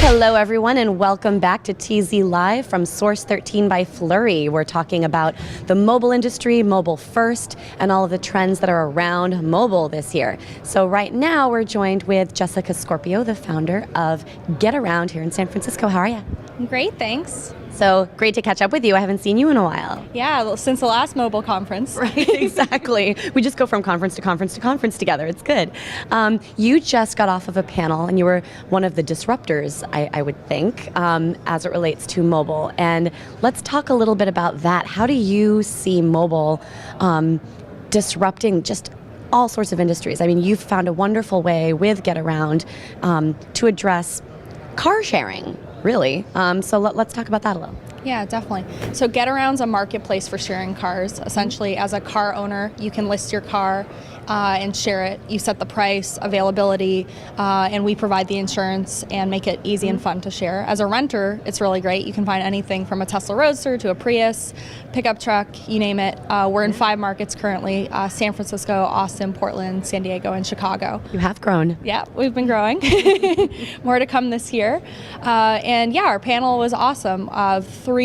Hello everyone and welcome back to TZ Live from Source13 by Flurry. We're talking about the mobile industry, mobile first, and all of the trends that are around mobile this year. So right now we're joined with Jessica Scorpio, the founder of Getaround here in San Francisco. How are you? Great, thanks. So great to catch up with you. I haven't seen you in a while. Yeah, well, since the last mobile conference. Right, exactly. We just go from conference to conference to conference together. It's good. You just got off of a panel and you were one of the disruptors, I would think, as it relates to mobile. And let's talk a little bit about that. How do you see mobile disrupting just all sorts of industries? I mean, you've found a wonderful way with Getaround to address car sharing, really. So let's talk about that a little. Yeah, definitely. So Getaround's a marketplace for sharing cars. Essentially, as a car owner, you can list your car and share it. You set the price, availability, and we provide the insurance and make it easy and fun to share. As a renter, it's really great. You can find anything from a Tesla Roadster to a Prius, pickup truck, you name it. We're in 5 markets currently: San Francisco, Austin, Portland, San Diego, and Chicago. You have grown. Yeah, we've been growing. More to come this year. And yeah, our panel was awesome. 3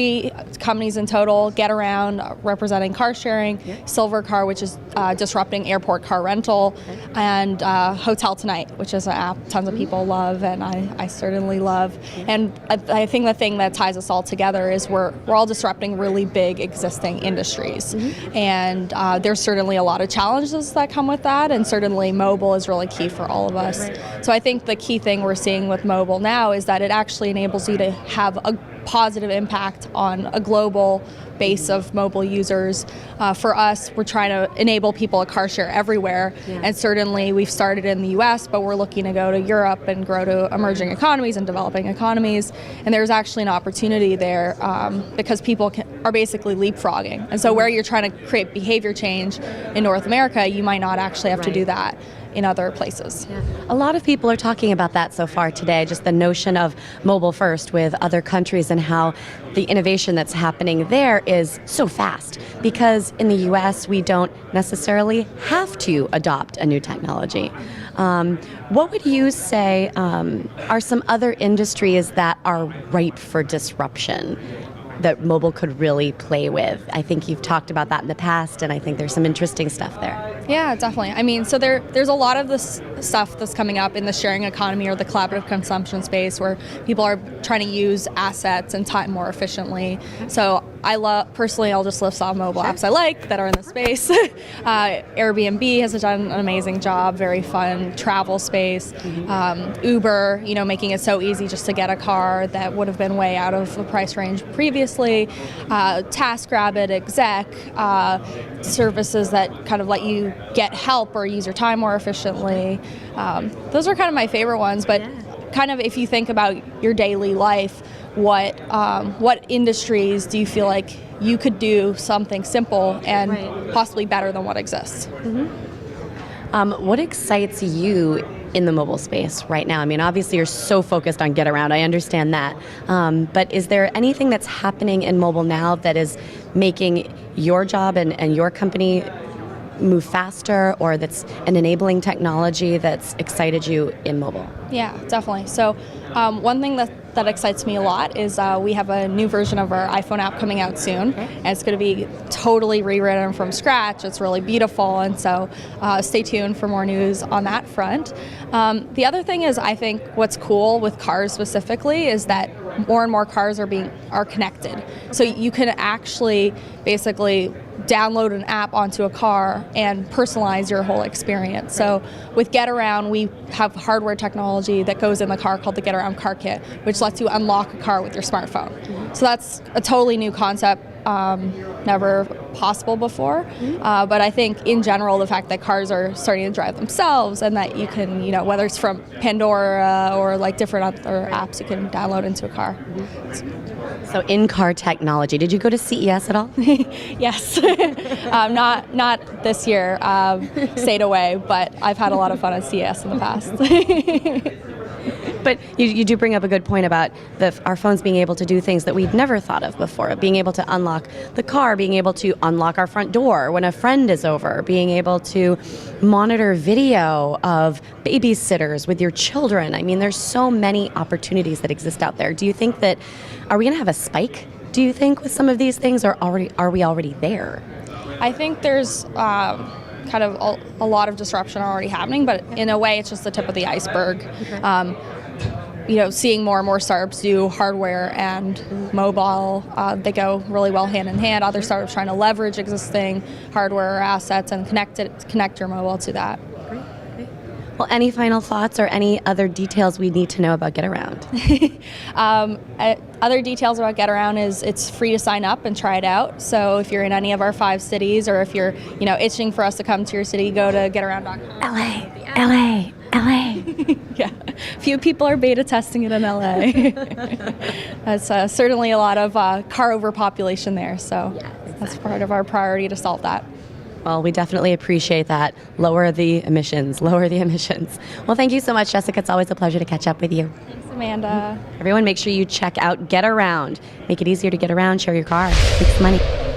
companies in total: Getaround, representing car sharing; Silver Car, which is disrupting airport car rental; and Hotel Tonight, which is an app tons of people love, and I certainly love. And I think the thing that ties us all together is we're all disrupting really big existing industries. And there's certainly a lot of challenges that come with that, and certainly mobile is really key for all of us. So I think the key thing we're seeing with mobile now is that it actually enables you to have a positive impact on a global base of mobile users. For us, we're trying to enable people to car share everywhere, and certainly we've started in the US, but we're looking to go to Europe and grow to emerging economies and developing economies. And there's actually an opportunity there because people are basically leapfrogging. And so where you're trying to create behavior change in North America, you might not actually have to do that in other places. A lot of people are talking about that so far today, just the notion of mobile first with other countries and how the innovation that's happening there is so fast, because in the US we don't necessarily have to adopt a new technology. What would you say are some other industries that are ripe for disruption that mobile could really play with? I think you've talked about that in the past, and I think there's some interesting stuff there. Yeah, definitely. I mean, so there's a lot of this stuff that's coming up in the sharing economy or the collaborative consumption space where people are trying to use assets and time more efficiently. So personally, I'll just list some mobile apps I like that are in the space. Airbnb has done an amazing job, very fun travel space. Uber, making it so easy just to get a car that would have been way out of the price range previously. TaskRabbit, Exec, services that kind of let you get help or use your time more efficiently. Those are kind of my favorite ones, but kind of if you think about your daily life, what industries do you feel like you could do something simple and possibly better than what exists? What excites you in the mobile space right now? I mean, obviously you're so focused on Getaround, I understand that. But is there anything that's happening in mobile now that is making your job and your company move faster, or that's an enabling technology that's excited you in mobile? Yeah, definitely. So one thing that excites me a lot is we have a new version of our iPhone app coming out soon, and it's going to be totally rewritten from scratch. It's really beautiful, and so stay tuned for more news on that front. The other thing is, I think what's cool with cars specifically is that more and more cars are connected. So you can actually basically download an app onto a car and personalize your whole experience. So with Getaround, we have hardware technology that goes in the car called the Getaround Car Kit, which lets you unlock a car with your smartphone. So that's a totally new concept, never possible before. But I think in general, the fact that cars are starting to drive themselves, and that you can, whether it's from Pandora or like different other apps you can download into a car. So in-car technology. Did you go to CES at all? Yes. Not this year. Stayed away, but I've had a lot of fun at CES in the past. But you do bring up a good point about our phones being able to do things that we'd never thought of before. Being able to unlock the car, being able to unlock our front door when a friend is over, being able to monitor video of babysitters with your children. I mean, there's so many opportunities that exist out there. Do you think that, are we going to have a spike, do you think, with some of these things, or are we already there? I think there's kind of a lot of disruption already happening, but in a way it's just the tip of the iceberg. Seeing more and more startups do hardware and mobile, they go really well hand in hand. Other startups trying to leverage existing hardware assets and connect your mobile to that. Great. Well, any final thoughts or any other details we need to know about Getaround? Other details about Getaround is it's free to sign up and try it out. So if you're in any of our 5 cities, or if you're itching for us to come to your city, go to getaround.com. LA. Yeah, few people are beta testing it in LA. That's certainly a lot of car overpopulation there. So that's part of our priority to solve that. Well, we definitely appreciate that. Lower the emissions. Well, thank you so much, Jessica. It's always a pleasure to catch up with you. Thanks, Amanda. Everyone, make sure you check out Getaround. Make it easier to get around, share your car, make some money.